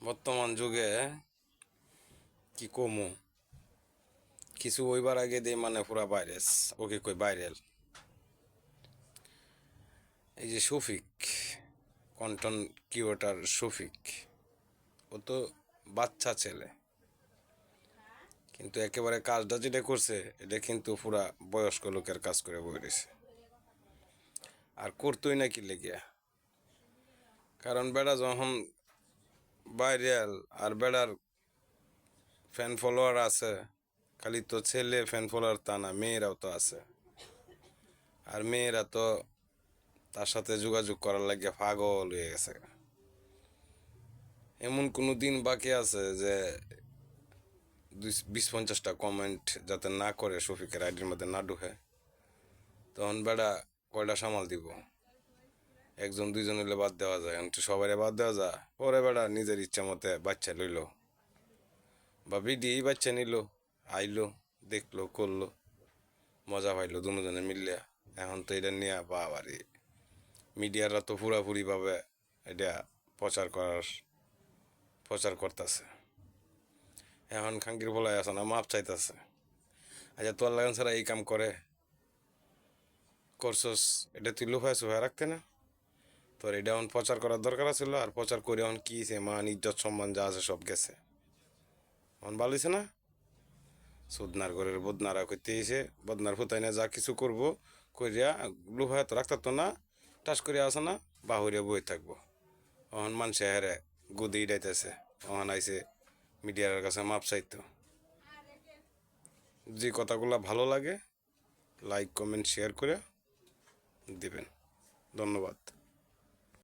বর্তমান যুগে কি কমু কিছু ওইবার আগে দিয়ে মানে পুরা ভাইরাস ওকে কই ভাইরাল। এই যে শফিক, কন্টেন্ট ক্রিয়েটর শফিক, ও তো বাচ্চা ছেলে, কিন্তু একেবারে কাজটা যেটা করছে এটা কিন্তু পুরা বয়স্ক লোকের কাজ করে বই রয়েছে। আর করতোই নাকি লেগিয়া, কারণ বেড়া যখন ভাইরাল আর বেড়ার ফ্যান ফলোয়ার আছে, খালি তো ছেলে ফ্যান ফলোয়ার তা না, মেয়েরাও তো আছে। আর মেয়েরা তো তার সাথে যোগাযোগ করার লাগে পাগল হয়ে গেছে। এমন কোনো দিন বাকি আছে যে 20-50টা কমেন্ট যাতে না করে শফিকের আইডির মধ্যে না ঢুকে? তখন বেড়া কয়টা সামাল দিব? একজন দুইজন হইলে বাদ দেওয়া যায়, কিন্তু সবাই বাদ দেওয়া যায়। পরে বেড়া নিজের ইচ্ছা মতে বাচ্চা লইল বা বিডি বাচ্চা নিল, আইলো, দেখলো, করলো, মজা পাইলো দুজনে মিললে। এখন তো এটা নিয়ে বাবারে মিডিয়ারা তো পুরাপুরি ভাবে এটা প্রচার করতেছে। এখন খাঙ্কির বলাই আছে না, মাপ চাইতেছে। আচ্ছা, তোর লাগান ছাড়া এই কাম করছস, এটা তুই লুফায় সুফায় রাখতে না? তোর এটা এখন প্রচার করার দরকার ছিল। আর প্রচার করে এখন কি মান ইজ্জত সম্মান যা আছে সব গেছে। এখন ভালো হয়েছে না? সুদনার ঘরের বদনারা করতে এসে বদনার ফুতাই না যা কিছু করবো করিয়া লুফায় তো রাখতার তো না, টাস করিয়া আসে না, বাহুরিয়া বই থাকবো। অহন মানুষে হেরে গুদি ডাইতেছে, অহন আইসে মিডিয়ার কাছে মাপ চাইতো। যে কথাগুলো ভালো লাগে লাইক কমেন্ট শেয়ার করে দিবেন। ধন্যবাদ।